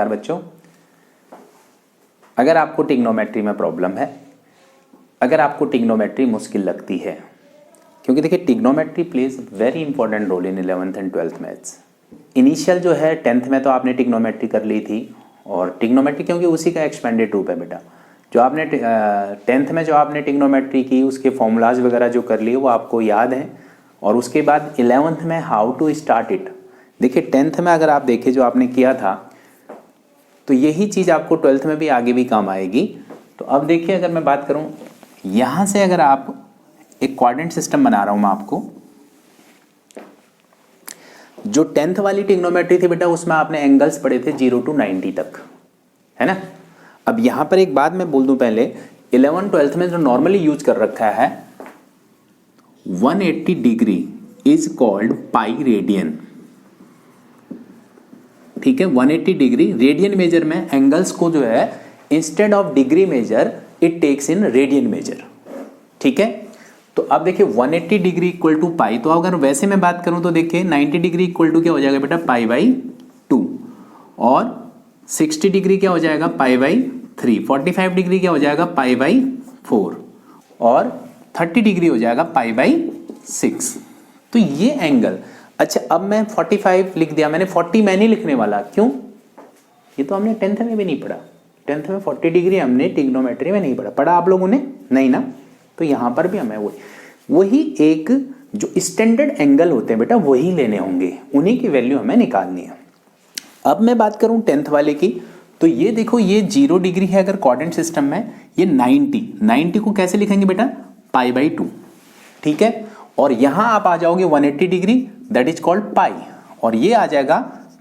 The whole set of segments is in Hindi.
नमस्कार बच्चों। अगर आपको ट्रिग्नोमेट्री में प्रॉब्लम है, अगर आपको ट्रिग्नोमेट्री मुश्किल लगती है, क्योंकि देखिए trigonometry plays very important role in 11th and 12th maths. Initial जो है 10th में तो आपने ट्रिग्नोमेट्री कर ली थी, और ट्रिग्नोमेट्री क्योंकि उसी का एक्सपेंडेड रूप है बेटा। जो आपने 10th में जो आपने ट्रिग्नोमेट्री की उसके फॉर्मूलाज वगैरह जो कर लिए वो आपको याद हैं। और उसके बाद 11th में हाउ टू स्टार्ट इट, देखिए 10th में अगर आप देखें जो आपने किया था तो यही चीज़ आपको 12th में भी आगे भी काम आएगी। तो अब देखिए अगर मैं बात करूं यहाँ से, अगर आप एक कोऑर्डिनेट सिस्टम बना रहा हूं मैं आपको, जो 10th वाली ट्रिग्नोमेट्री थी बेटा उसमें आपने एंगल्स पढ़े थे 0 to 90 तक, है ना। अब यहां पर एक बात मैं बोल दूं पहले, 11 12th में जो नॉर्मली यूज कर रखा है 180 degree is called pi radian, ठीक है। 180 डिग्री रेडियन मेजर में एंगल्स को जो है instead of degree measure it takes in radian measure, ठीक है। तो अब देखिए 180 डिग्री इक्वल टू पाई, तो अगर वैसे मैं बात करूं तो देखिए 90 डिग्री इक्वल टू क्या हो जाएगा बेटा पाई बाई 2, और 60 डिग्री क्या हो जाएगा पाई बाई 3, 45 डिग्री क्या हो जाएगा पाई बाई 4, और 30 डिग्री हो जाएगा पाई बाई 6। तो ये एंगल, अच्छा अब मैं 45 लिख दिया मैंने, 40 मैं नहीं लिखने वाला, क्यों? ये तो हमने 10th में भी नहीं पढ़ा। 10th में 40 डिग्री हमने ट्रिग्नोमेट्री में नहीं पढ़ा आप लोगों ने, नहीं ना। तो यहां पर भी हमें वही एक जो स्टैंडर्ड एंगल होते हैं बेटा वही लेने होंगे, उन्हीं की वैल्यू हमें निकालनी है। अब मैं बात करूं 10th वाले की, तो ये देखो ये 0 डिग्री है अगर कोऑर्डिनेट सिस्टम में, ये 90 को कैसे लिखेंगे बेटा पाई बाई 2, ठीक है। और यहां आप आ जाओगे 180 डिग्री दैट इज कॉल्ड पाई, और ये आ जाएगा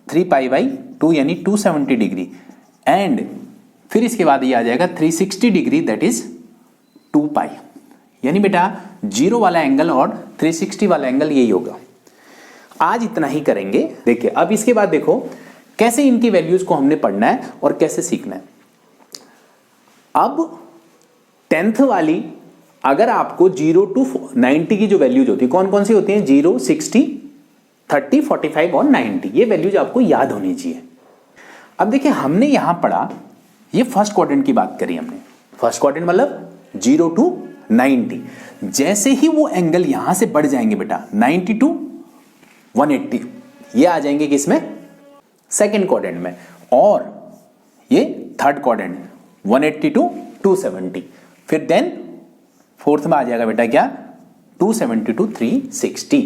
3 पाई बाई 2 यानी 270 डिग्री, एंड फिर इसके बाद ये आ जाएगा 360 डिग्री दैट इज 2 पाई। यानी बेटा 0 वाला एंगल और 360 वाला एंगल यही होगा। आज इतना ही करेंगे। देखिए अब इसके बाद देखो कैसे इनकी वैल्यूज को हमने पढ़ना है और कैसे सीखना है। अब 10th वाली अगर आपको 0 to 90 की जो वैल्यूज होती है, कौन कौन सी होती हैं? 0, 60, 30, 45 और 90, ये वैल्यूज आपको याद होनी चाहिए। अब देखिए हमने यहां पढ़ा, ये फर्स्ट क्वाड्रेंट की बात करी हमने। फर्स्ट क्वाड्रेंट मतलब 0 to 90। जैसे ही वो एंगल यहां से बढ़ जाएंगे बेटा 90 to 180, ये आ जाएंगे किसमें? सेकेंड क्वाड्रेंट में। और ये थर्ड क्वाड्रेंट 180 to 270, फिर देन फोर्थ में आ जाएगा बेटा क्या 270 to 360।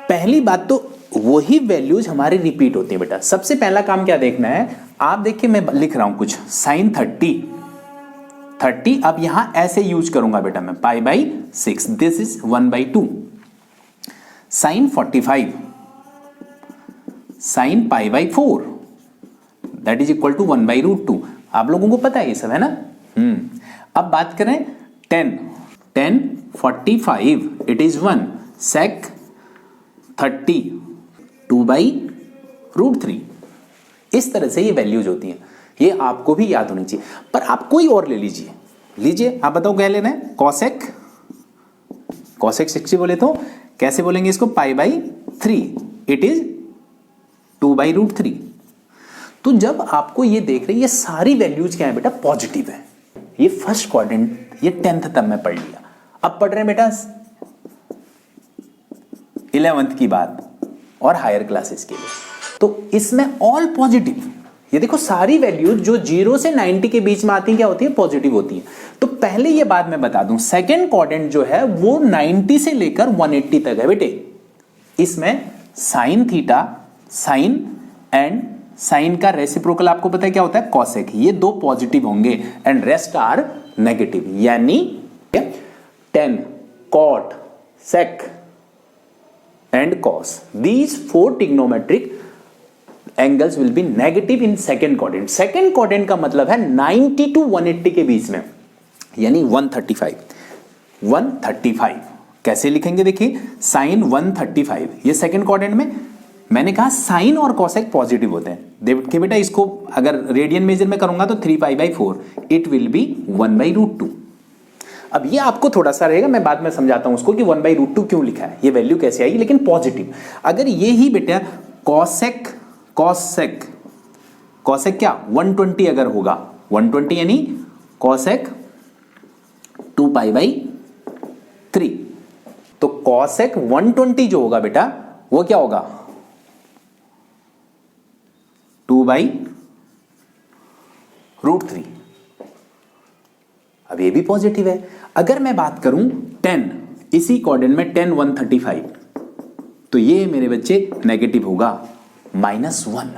पहली बात तो वही वैल्यूज हमारी रिपीट होती है बेटा। सबसे पहला काम क्या देखना है, आप देखिए मैं लिख रहा हूं कुछ साइन 30, अब यहां ऐसे यूज करूंगा बेटा मैं pi by 6, this is 1/2। Sine 45 sine pi by 4 that is equal to 1/√2। आप लोगों को पता है ये सब, है ना। अब बात करें 10 45 इट इज 1, sec 30 2/√3। इस तरह से ये वैल्यूज होती हैं, ये आपको भी याद होनी चाहिए। पर आप कोई और ले लीजिए, आप बताओ क्या लेना है? कॉसेक 60 बोले तो कैसे बोलेंगे इसको? Pi by 3 it is 2/√3। तो जब आपको ये देख रहे ये सारी वैल्यूज क्या है बेटा? पॉजिटिव है। ये फर्स्ट क्वाड्रेंट ये 10th तक में पढ़ लिया। अब पढ़ रहे हैं बेटा 11th की बात और हायर क्लासेस के लिए, तो इसमें ऑल पॉजिटिव। ये देखो सारी वैल्यूज जो 0 से 90 के बीच में आती हैं क्या होती है? पॉजिटिव होती है। तो पहले ये बात मैं बता दूं, सेकेंड क्वाड्रेंट जो है वो 90 से लेकर 180 तक है बेटे। इसमें sine theta, sine and sine का रेसिप्रोकल आपको पता है क्या होता है? कॉसेक। ये दो पॉजिटिव होंगे एंड रेस्ट आर नेगेटिव, यानी 10 cot sec and cos, these 4 trigonometric angles will be negative in second quadrant. Second quadrant का मतलब है 90 to 180 के बीच में, यानी 135। कैसे लिखेंगे? देखिए साइन 135, ये सेकेंड क्वाड्रेंट में मैंने कहा साइन और कॉसेक पॉजिटिव होते हैं। देखिए बेटा इसको अगर रेडियन मेजर में करूंगा तो 3 pi by 4 it will be 1/√2। अब ये आपको थोड़ा सा रहेगा, मैं बाद में समझाता हूं उसको कि 1/√2 क्यों लिखा है, ये वैल्यू कैसे आई, लेकिन पॉजिटिव। अगर ये ही बेटा कॉसेक कॉसेक क्या 120 अगर होगा 120 यानी कॉसेक 2 पाई बाई 3, तो कॉसेक 120 जो होगा बेटा वो क्या होगा 2 बाई √3। अब ये भी पॉजिटिव है। अगर मैं बात करूं 10, इसी कोऑर्डिनेट में 10 135, तो ये मेरे बच्चे नेगेटिव होगा -1।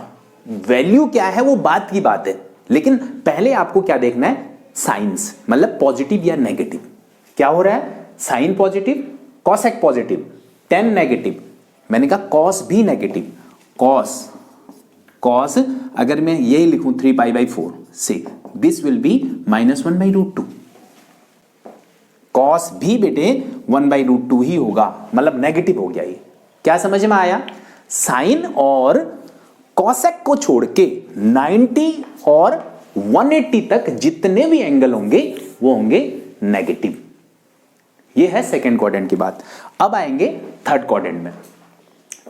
वैल्यू क्या है वो बात की बात है, लेकिन पहले आपको क्या देखना है साइंस, मतलब पॉजिटिव या नेगेटिव। क्या हो रहा है sine positive cosec positive 10 negative, मैंने कहा कॉस भी नेगेटिव। कॉस अगर मैं यही लिखूं 3 पाई बाई 4 से दिस विल बी -1/√2। कॉस भी बेटे 1/√2 ही होगा, मतलब नेगेटिव हो गया ये। क्या समझ में आया? साइन और कॉसेक को छोड़ के 90 और 180 तक जितने भी एंगल होंगे वो होंगे नेगेटिव। ये है सेकेंड क्वाड्रेंट की बात। अब आएंगे थर्ड क्वाड्रेंट में।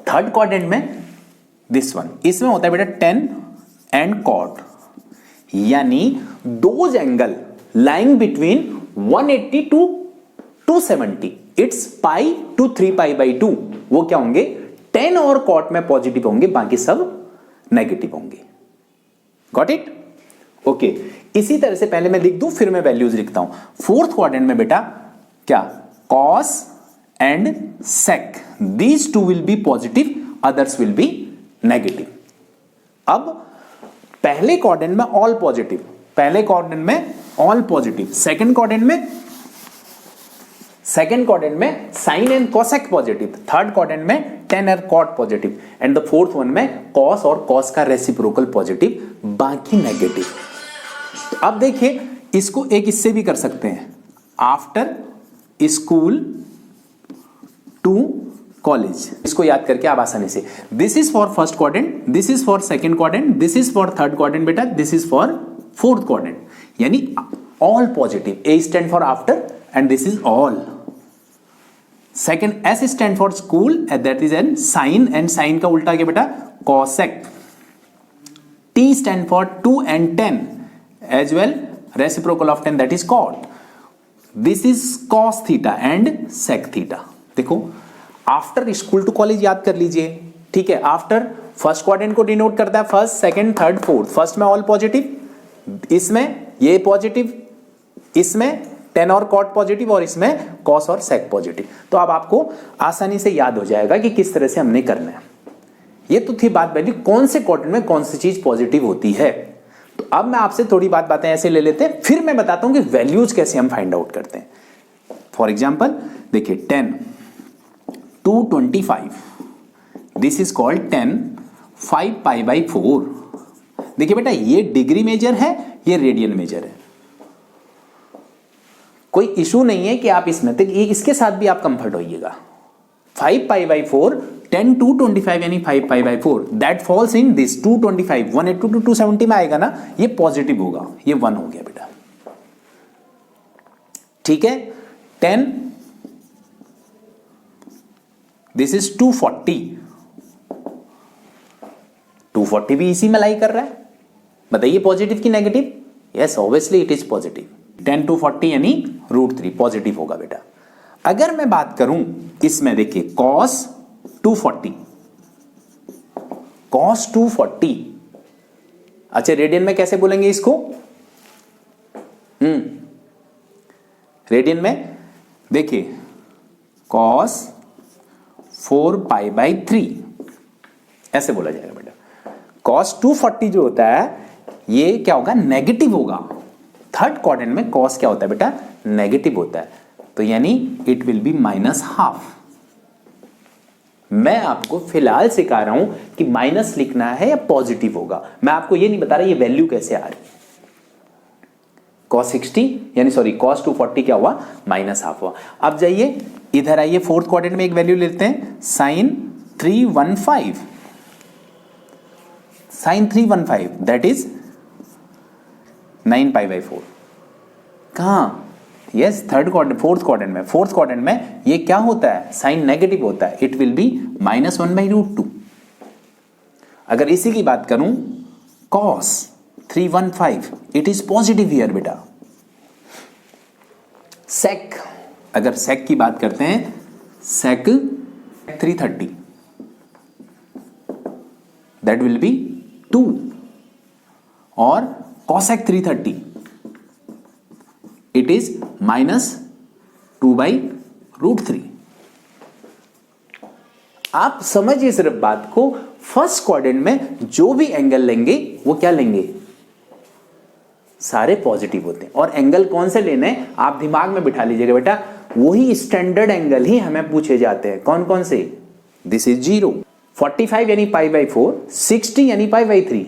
थर्ड क्वाड्रेंट में दिस वन, इसमें होता है बेटा 10 एंड कॉट, यानी those angle lying between 180 to 270, it's pi to 3 pi by 2, वो क्या होंगे 10 और कॉट में पॉजिटिव होंगे, बाकी सब नेगेटिव होंगे। Got it? ओके, इसी तरह से पहले मैं लिख दूं फिर मैं वैल्यूज लिखता हूं। फोर्थ क्वाड्रेंट में बेटा क्या cos and sec, these two will be positive, others will be negative. अब पहले क्वाड्रेंट में ऑल पॉजिटिव, पहले क्वाड्रेंट में ऑल पॉजिटिव, सेकंड क्वाड्रेंट में sine and cosec positive, third quadrant में 10 और cot positive, and the fourth one में कॉस और कॉस का रेसिप्रोकल पॉजिटिव, बाकी नेगेटिव। तो अब देखिए इसको एक इससे भी कर सकते हैं, आफ्टर स्कूल टू कॉलेज, इसको याद करके आप आसानी से, this is for first quadrant, this is for second quadrant, this is for third quadrant बेटा, this is for fourth quadrant, यानी all positive. A stand for after and this is all. Second S stand for school, that is an sine, and sine का उल्टा क्या बेटा cosec. T stand for 2 and 10 as well, reciprocal of 10 that is cot. This is cos theta and sec theta. देखो आफ्टर स्कूल टू कॉलेज याद कर लीजिए, ठीक है। आफ्टर फर्स्ट क्वाड्रेंट को डिनोट करता है first second third fourth, first में ऑल पॉजिटिव, इसमें ये पॉजिटिव, इसमें 10 और कॉट पॉजिटिव, और इसमें कॉस और सेक पॉजिटिव। तो अब आपको आसानी से याद हो जाएगा कि किस तरह से हमने करना है। ये तो थी बात पहली कौन से क्वाड्रेंट में कौन सी चीज पॉजिटिव होती है। तो अब मैं आपसे थोड़ी बातें ऐसे ले लेते हैं, फिर मैं बताता हूं कि वैल्यूज कैसे हम फाइंड आउट करते हैं। फॉर एग्जाम्पल देखिए 10 to 25, this is called 10 5 pi by 4। देखिए बेटा ये डिग्री मेजर है, ये रेडियन मेजर है, कोई इशू नहीं है कि आप इसमें तक ये इसके साथ भी आप कंफर्ट होइएगा। 5 पाई बाई 4 10 to 25 यानी 5 पाई by 4, that falls in this 225 180 to 270 में आएगा ना, ये पॉजिटिव होगा, ये 1 हो गया बेटा, ठीक है। 10 दिस इज 240, 240 भी इसी में लाई कर रहा है, बताइए पॉजिटिव की negative? Yes obviously it is positive. 10 to 40 यानी √3 पॉजिटिव होगा बेटा। अगर मैं बात करूं इसमें देखिए cos 240, cos 240, अच्छा रेडियन में कैसे बोलेंगे इसको? रेडियन में देखिए cos 4 पाई बाई 3 ऐसे बोला जाएगा बेटा। cos 240 जो होता है ये क्या होगा? नेगेटिव होगा। थर्ड क्वाड्रेंट में cos क्या होता है बेटा? नेगेटिव होता है, तो यानी इट विल बी -12। मैं आपको फिलहाल सिखा रहा हूं कि माइनस लिखना है या पॉजिटिव होगा, मैं आपको ये नहीं बता रहा ये वैल्यू कैसे आ रही। cos 60 यानी सॉरी cos 240 क्या हुआ? -12 हुआ। अब जाइए इधर आइए, फोर्थ क्वाड्रेंट में एक वैल्यू लेते हैं, sin 315, sin 315 that is 9 pi by 4। कहां? Yes third quadrant, fourth quadrant में। फोर्थ क्वाड्रेंट में ये क्या होता है? साइन नेगेटिव होता है, इट विल बी -1/√2। अगर इसी की बात करूं cos 315 it is positive here बेटा। sec, अगर sec की बात करते हैं, sec 330 दैट विल बी 2 और cosec 330 इट इज -2/√3। आप समझिए सिर्फ बात को, फर्स्ट क्वाड्रेंट में जो भी एंगल लेंगे वो क्या लेंगे, सारे पॉजिटिव होते हैं। और एंगल कौन से लेने हैं आप दिमाग में बिठा लीजिएगा बेटा, वही स्टैंडर्ड एंगल ही हमें पूछे जाते हैं। कौन कौन से, दिस इज 0, 45 यानी π/4, 60 यानी π/3,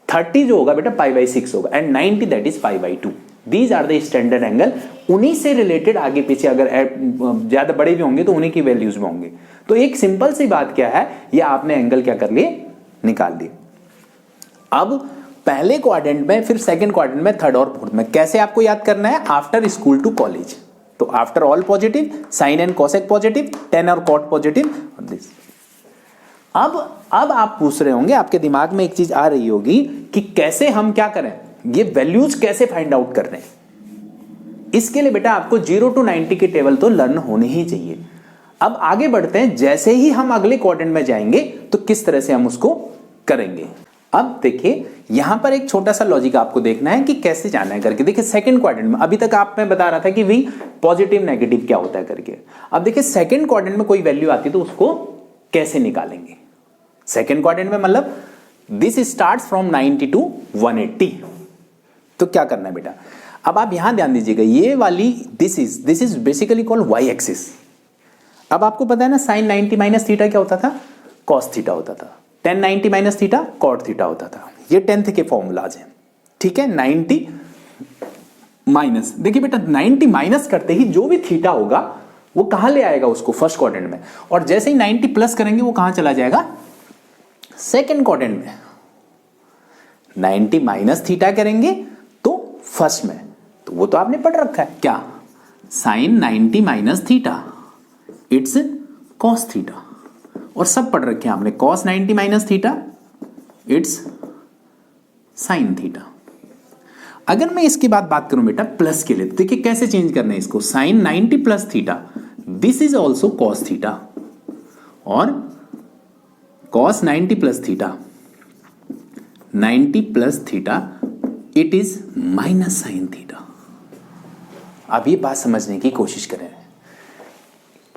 30 जो होगा बेटा π/6 होगा, and 90 that is π/2। These are the standard angle. उन्हीं से रिलेटेड आगे पीछे अगर ज्यादा बड़े भी होंगे तो उन्हीं की वैल्यूज में होंगे। तो एक सिंपल सी बात क्या है, ये आपने एंगल क्या कर लिए, निकाल दिए। अब पहले क्वाड्रेंट में, फिर सेकंड क्वाड्रेंट में, थर्ड और फोर्थ में कैसे आपको याद करना है, आफ्टर स्कूल टू कॉलेज। तो after all positive, sine and cosec positive, ten और कॉट पॉजिटिव, दिस। अब आप पूछ रहे होंगे, आपके दिमाग में एक चीज आ रही होगी कि कैसे हम क्या करें, ये वैल्यूज कैसे फाइंड आउट कर रहे हैं। इसके लिए बेटा आपको 0 to 90 की टेबल तो लर्न होनी ही चाहिए। अब आगे बढ़ते हैं, जैसे ही हम अगले क्वाड्रेंट में जाएंगे तो किस तरह से हम उसको करेंगे। अब देखिए यहां पर एक छोटा सा लॉजिक आपको देखना है कि कैसे जाना है करके। देखिए सेकंड क्वाड्रेंट में, अभी तक आप मैं बता रहा था कि भाई पॉजिटिव नेगेटिव क्या होता है करके। अब देखिए सेकंड क्वाड्रेंट में कोई वैल्यू आती है तो उसको कैसे निकालेंगे। सेकंड क्वाड्रेंट में मतलब दिस स्टार्ट्स फ्रॉम 90 to 180। तो क्या करना है बेटा, अब आप यहां ध्यान दीजिएगा, ये वाली this is basically called Y axis. अब आपको पता है ना, साइन 90 माइनस थीटा क्या होता था, कॉस थीटा होता था। tan 90 minus theta cot theta होता था। ये 10th के फॉर्मूलाज हैं, ठीक है। 90 माइनस, देखिए बेटा 90 माइनस करते ही जो भी थीटा होगा वो कहां ले आएगा उसको, फर्स्ट क्वाड्रेंट में। और जैसे ही 90 प्लस करेंगे वो कहां चला जाएगा, सेकंड क्वाड्रेंट में। 90 माइनस थीटा करेंगे तो फर्स्ट में, तो वो तो आपने पढ़ रखा है क्या, sine 90 minus theta it's cos theta. और सब पढ़ रखे हैं आपने, cos 90 minus theta it's sine theta. अगर मैं इसके बाद बात करूं बेटा प्लस के लिए, तो देखिए कैसे चेंज करना है इसको, sine 90 plus theta this is also cos theta, और cos 90 plus theta 90 plus theta it is minus sine theta. अब ये बात समझने की कोशिश करें,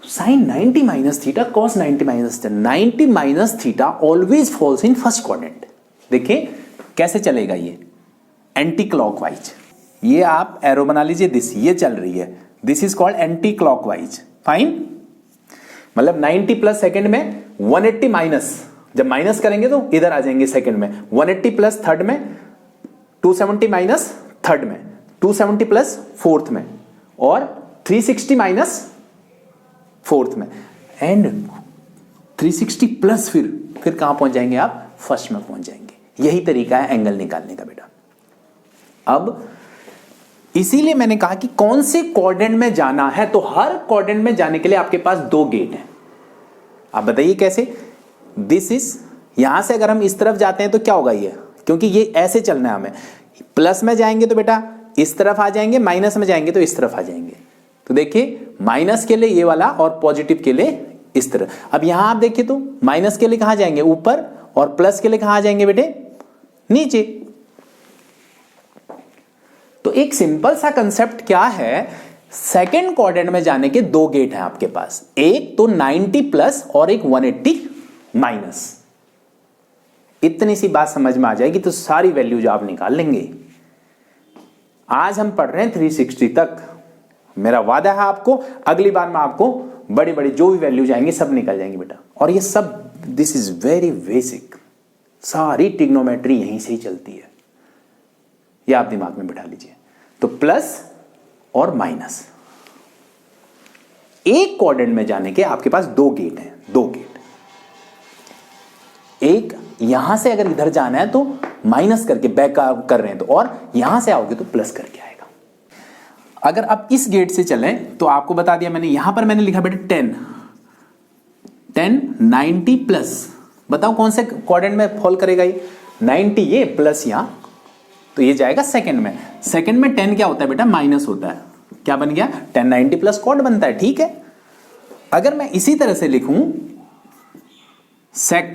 sine 90 minus theta cos 90 minus theta, 90 minus theta always falls in first quadrant. देखिए कैसे चलेगा ये, एंटी क्लॉकवाइज। ये आप एरो बना लीजिए, दिस ये चल रही है, this is called anti clockwise. Fine, मतलब 90 प्लस सेकंड में 180 माइनस, जब माइनस करेंगे तो इधर आ जाएंगे सेकंड में, 180 प्लस थर्ड में, 270 माइनस थर्ड में, 270 प्लस फोर्थ में, और 360 माइनस फोर्थ में, एंड 360 प्लस फिर कहां पहुंच जाएंगे आप, फर्स्ट में पहुंच जाएंगे। यही तरीका है एंगल निकालने का बेटा। अब इसीलिए मैंने कहा कि कौन से क्वाड्रेंट में जाना है, तो हर क्वाड्रेंट में जाने के लिए आपके पास 2 गेट हैं। आप बताइए कैसे, दिस इज, यहां से अगर हम इस तरफ जाते हैं तो क्या होगा ये, क्योंकि ये ऐसे चलना है हमें, प्लस में जाएंगे तो बेटा इस तरफ आ जाएंगे, माइनस में जाएंगे तो इस तरफ आ जाएंगे। तो देखिए माइनस के लिए ये वाला और पॉजिटिव के लिए इस तरह। अब यहां आप देखिए तो माइनस के लिए कहां जाएंगे, ऊपर, और प्लस के लिए कहां आ जाएंगे बेटे, नीचे। तो एक सिंपल सा कंसेप्ट क्या है, सेकंड क्वाड्रेंट में जाने के 2 गेट हैं आपके पास, एक तो 90 प्लस और एक 180 माइनस। इतनी सी बात समझ में आ जाएगी तो सारी वैल्यूज आप निकाल लेंगे। आज हम पढ़ रहे हैं 360 तक, मेरा वादा है आपको अगली बार में आपको बड़ी बड़ी जो भी वैल्यूज आएंगी सब निकल जाएंगी बेटा। और ये सब दिस इज वेरी बेसिक, सारी ट्रिग्नोमेट्री यहीं से ही चलती है, ये आप दिमाग में बिठा लीजिए। तो प्लस और माइनस, एक क्वाड्रेंट में जाने के आपके पास 2 गेट हैं, 2 गेट। एक यहां से अगर इधर जाना है तो माइनस करके बैक कर रहे हैं तो, और यहां से आओगे तो प्लस करके आएगा। अगर आप इस गेट से चलें तो आपको बता दिया मैंने, यहां पर मैंने लिखा बेटा 10 90 प्लस, बताओ कौन से क्वाड्रेंट में फॉल करेगा ये, 90 ये प्लस यहां, तो ये जाएगा सेकंड में। सेकंड में 10 क्या होता है बेटा, माइनस होता है। क्या बन गया, 10 90 प्लस कॉट बनता है, ठीक है। अगर मैं इसी तरह से लिखूं सेक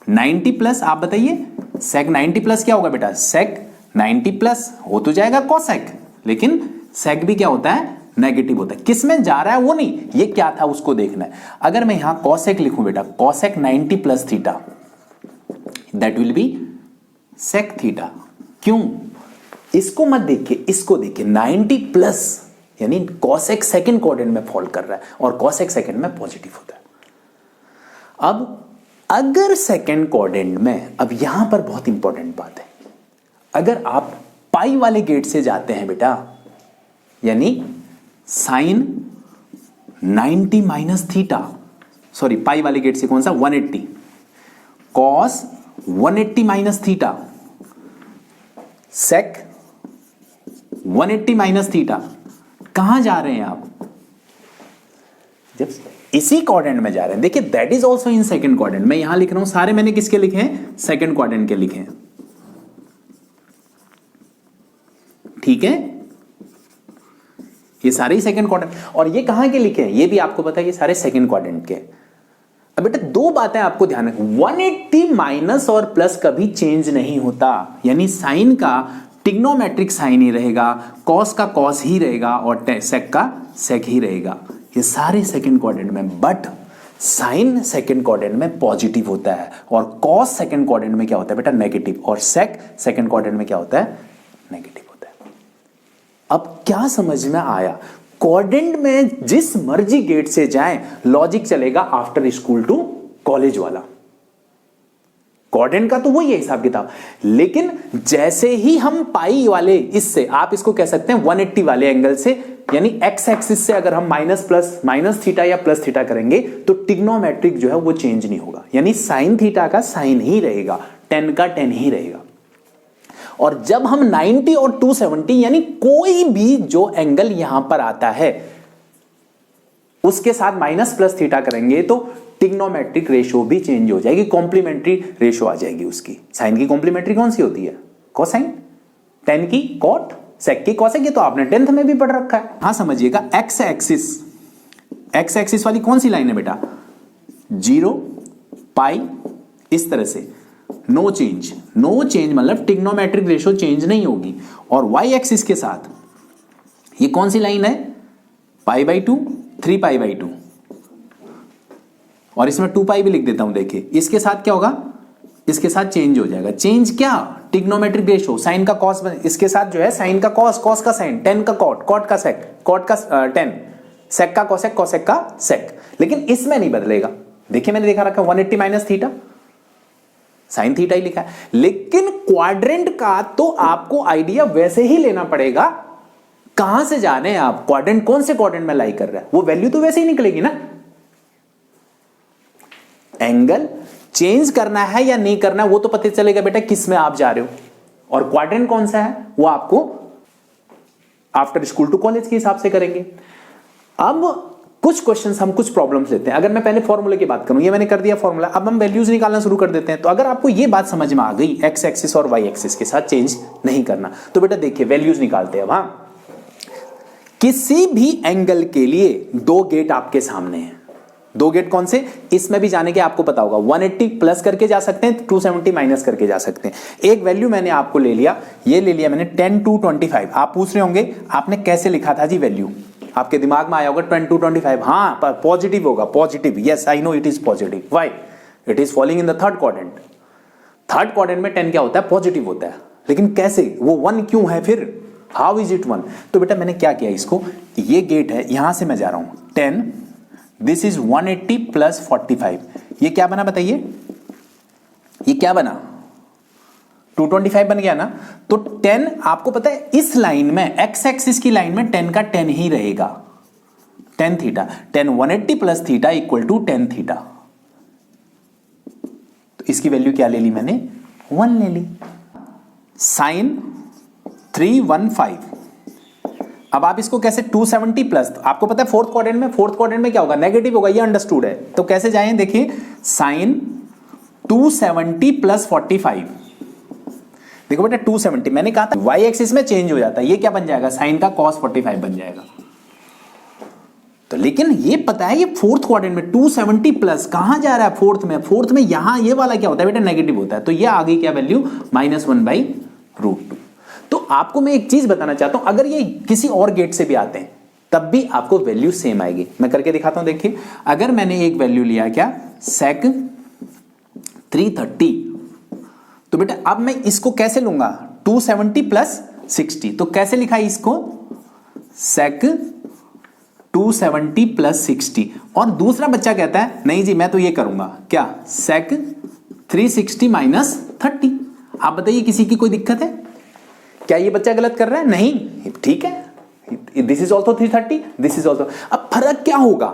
90 प्लस, आप बताइए सेक 90 प्लस क्या होगा बेटा, सेक 90 प्लस हो तो जाएगा कोसेक, लेकिन सेक भी क्या होता है, नेगेटिव होता है। किस में जा रहा है वो नहीं, ये क्या था उसको देखना है। अगर मैं यहां कोसेक लिखूं बेटा, cosec 90 plus theta, that will be sec theta. क्यों, इसको मत देखिए, इसको देखिए, 90 प्लस यानी कोसेक सेकंड क्वाड्रेंट में फॉल कर रहा है और कोसेक सेकंड में पॉजिटिव होता है। अब अगर सेकंड क्वाड्रेंट में, अब यहां पर बहुत इंपॉर्टेंट बात है, अगर आप पाई वाले गेट से जाते हैं बेटा, यानी sine 90 minus theta, sorry pi वाले गेट से कौन सा, 180, cos 180 minus theta, sec 180 minus theta, कहां जा रहे हैं आप, जब इसी क्वाड्रेंट में जा रहे हैं। देखिए that is also in second quadrant. मैं यहां लिख रहा हूं, सारे मैंने किसके लिखे हैं, सेकंड क्वाड्रेंट के लिखे हैं, ठीक है। ये सारे ही सेकंड क्वाड्रेंट, और ये कहां के लिखे हैं, ये भी आपको पता है, ये सारे सेकंड क्वाड्रेंट के। अब बेटा दो बातें आपको ध्यान रखनी, 180 माइनस और प्लस कभी चेंज नहीं होता, यानी साइन का टिग्नोमेट्रिक साइन ही रहेगा, कॉस का कॉस ही रहेगा और सेक का सेक ही रहेगा। ये सारे सेकंड क्वाड्रेंट में, बट साइन सेकंड क्वाड्रेंट में पॉजिटिव होता है और कॉस सेकंड क्वाड्रेंट में क्या होता है बेटा, नेगेटिव, और सेक सेकंड क्वाड्रेंट में क्या होता है, नेगेटिव होता है। अब क्या समझ में आया, क्वाड्रेंट में जिस मर्जी गेट से जाएं, लॉजिक चलेगा आफ्टर स्कूल टू कॉलेज वाला। क्वाड्रेंट का तो वही है हिसाब किताब, लेकिन जैसे ही हम पाई वाले, इससे आप इसको कह सकते हैं 180 वाले एंगल से, यानी एक्स एक्सिस से अगर हम माइनस प्लस माइनस थीटा या प्लस थीटा करेंगे तो टिग्नोमेट्रिक जो है वो चेंज नहीं होगा, यानी साइन थीटा का साइन ही रहेगा, टेन का टेन ही रहेगा। और जब हम 90 और 270 यानी कोई भी जो एंगल यहां पर आता है उसके साथ माइनस प्लस थीटा करेंगे तो टिग्नोमेट्रिक रेशियो भी चेंज हो जाएगी, कॉम्प्लीमेंट्री रेशियो आ जाएगी उसकी। साइन की कॉम्प्लीमेंट्री कौन सी होती है, कोसाइन, टेन की कॉट, सेक की कॉसेक, ये तो आपने 10th में भी पढ़ रखा है। हाँ समझिएगा, एक्स एक्सिस वाली कौन सी लाइन है बेटा, 0 पाई, इस तरह से नो चेंज, नो चेंज मतलब टिग्नोमेट्रिक रेशियो चेंज नहीं होगी। और वाई एक्सिस के साथ ये कौन सी लाइन है, पाई बाई 2, 3 पाई बाई 2, और इसमें 2 पाई भी लिख देता हूं। देखिए इसके साथ क्या होगा, इसके साथ चेंज हो जाएगा, चेंज क्या, टिग्नोमेट्रिक रेशियो, साइन का कॉस, इसके साथ जो है साइन का कॉस, कॉस का साइन, टेन का कॉट, कॉट का सेक, कॉट का टेन, सेक का कॉसेक, कॉसेक का सेक, लेकिन इसमें नहीं बदलेगा। देखिए मैंने देखा रखा 180 माइनस थीटा, साइन थीटा ही लिखा है, लेकिन क्वाड्रेंट का तो आपको आइडिया वैसे ही लेना पड़ेगा, कहां से जाने हैं आप, क्वाड्रेंट कौन से क्वाड्रेंट में लाई कर रहा है, वो वैल्यू तो वैसे ही निकलेगी ना। एंगल चेंज करना है या नहीं करना है वो तो पता चलेगा बेटा किस में आप जा रहे हो, और क्वाड्रेंट कौन सा है वो आपको आफ्टर स्कूल टू कॉलेज के हिसाब से करेंगे। अब कुछ क्वेश्चंस हम कुछ प्रॉब्लम्स लेते हैं। अगर मैं पहले फॉर्मूले की बात करूं, ये मैंने कर दिया फॉर्मूला, अब हम वैल्यूज निकालना शुरू कर देते हैं। तो अगर आपको ये बात समझ में आ गई, एक्स एक्सिस और वाई एक्सिस के साथ चेंज नहीं करना, तो बेटा देखिए वैल्यूज निकालते हैं। अब हाँ, किसी भी एंगल के लिए दो गेट आपके सामने हैं, दो गेट कौन से, इसमें भी जाने के आपको पता होगा, 180 प्लस करके जा सकते हैं, 270 माइनस करके जा सकते हैं। एक वैल्यू मैंने आपको ले लिया, ये ले लिया मैंने 10 to 25। आप पूछ रहे होंगे आपने कैसे लिखा था जी वैल्यू, आपके दिमाग में आया होगा 10 to 25, हाँ पॉजिटिव होगा, positive, yes I know it is positive, why, it is falling in the third quadrant. Third quadrant में 10 क्या होता है, पॉजिटिव होता है, लेकिन कैसे, वो 1 क्यों है फिर, हाउ इज इट 1। तो बेटा मैंने क्या किया, इसको, ये गेट है, यहां से मैं जा रहा हूं 10, दिस इज 180 प्लस 45, ये क्या बना बताइए, ये क्या बना, 225 बन गया ना। तो 10 आपको पता है इस लाइन में, एक्स एक्सिस की लाइन में 10 का 10 ही रहेगा, 10 theta, 10 180 plus theta equal to 10 theta. तो इसकी वैल्यू क्या ले ली मैंने, 1 ले ली। साइन 315, अब आप इसको कैसे, 270 प्लस, तो आपको पता है फोर्थ क्वाड्रेंट में क्या होगा, नेगेटिव होगा, ये अंडरस्टूड है। तो कैसे जाएं, देखिए साइन 270 प्लस 45, देखो बेटा 270 मैंने कहा था वाई एक्सिस में चेंज हो जाता है, ये क्या बन जाएगा साइन का cos 45 बन जाएगा। तो लेकिन ये पता है ये फोर्थ क्वाड्रेंट में 270 प्लस कहां जा रहा है फोर्थ में, फोर्थ में यहां ये वाला क्या होता है बेटा नेगेटिव होता है, तो ये आ गई क्या वैल्यू -1/√2। तो आपको मैं एक चीज बताना चाहता हूं, अगर ये किसी और गेट से भी आते हैं तब भी आपको वैल्यू सेम आएगी। मैं करके दिखाता हूं, देखिए अगर मैंने एक वैल्यू लिया क्या sec 330, तो बेटा अब मैं इसको कैसे लूंगा 270 प्लस 60, तो कैसे लिखा है इसको sec 270 प्लस 60, और दूसरा बच्चा कहता है नहीं जी मैं तो ये करूंगा क्या sec 360 माइनस 30। आप बताइए किसी की कोई दिक्कत है क्या, ये बच्चा गलत कर रहा है? नहीं, ठीक है, this is also 330, this is also. अब फर्क क्या होगा,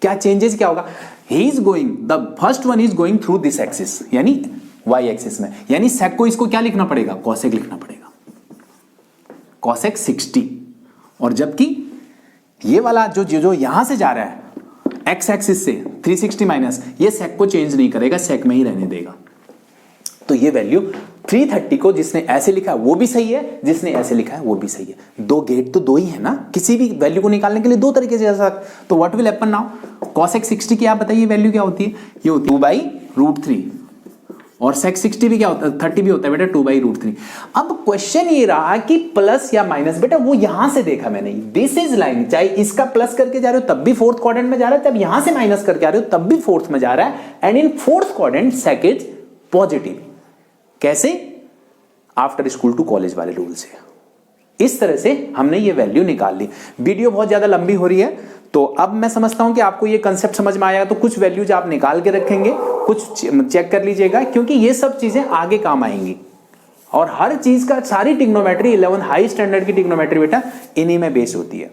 क्या चेंजेस क्या होगा, he is going the first one is going through this axis यानी y एक्सिस में, यानी sec को इसको क्या लिखना पड़ेगा cosec लिखना पड़ेगा, cosec 60, और जबकि ये वाला जो यहां से जा रहा है x एक्सिस से 360 माइनस, ये sec को चेंज नहीं करेगा, sec में ही रहने देगा। तो ये वैल्यू 330 को जिसने ऐसे लिखा है वो भी सही है, जिसने ऐसे लिखा है वो भी सही है। दो गेट तो दो ही है ना, किसी भी वैल्यू को निकालने के लिए दो तरीके से जा सकते। तो what will happen now, cosec 60 की आप बताइए वैल्यू क्या होती है, ये होती है 2/√3, और sec 60 भी क्या होता है 30 भी होता है बेटा 2/√3। अब क्वेश्चन ये रहा कि प्लस या माइनस, बेटा वो यहां से देखा मैंने, दिस इज लाइन, चाहे इसका प्लस करके जा रहे हो तब भी फोर्थ क्वाड्रेंट में जा रहा है, तब यहां से माइनस करके आ रहे हो तब भी फोर्थ में जा रहा है, and in fourth quadrant sec is positive. कैसे, आफ्टर स्कूल टू कॉलेज वाले रूल से। इस तरह से हमने ये वैल्यू निकाल ली। वीडियो बहुत ज्यादा लंबी हो रही है, तो अब मैं समझता हूं कि आपको ये कंसेप्ट समझ में आएगा। तो कुछ वैल्यूज आप निकाल के रखेंगे, कुछ चेक कर लीजिएगा, क्योंकि ये सब चीजें आगे काम आएंगी। और हर चीज का सारी टिग्नोमेट्री 11 हाई स्टैंडर्ड की टिग्नोमेट्री बेटा इन्हीं में बेस होती है।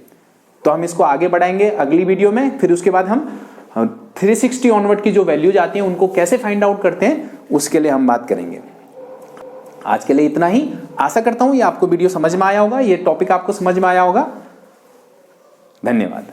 तो हम इसको आगे बढ़ाएंगे अगली वीडियो में, फिर उसके बाद हम 360 ऑनवर्ड की जो वैल्यूज आती हैं उनको कैसे फाइंड आउट करते हैं उसके लिए हम बात करेंगे। आज के लिए इतना ही। आशा करता हूं ये आपको वीडियो समझ में आया होगा, ये टॉपिक आपको समझ में आया होगा। धन्यवाद।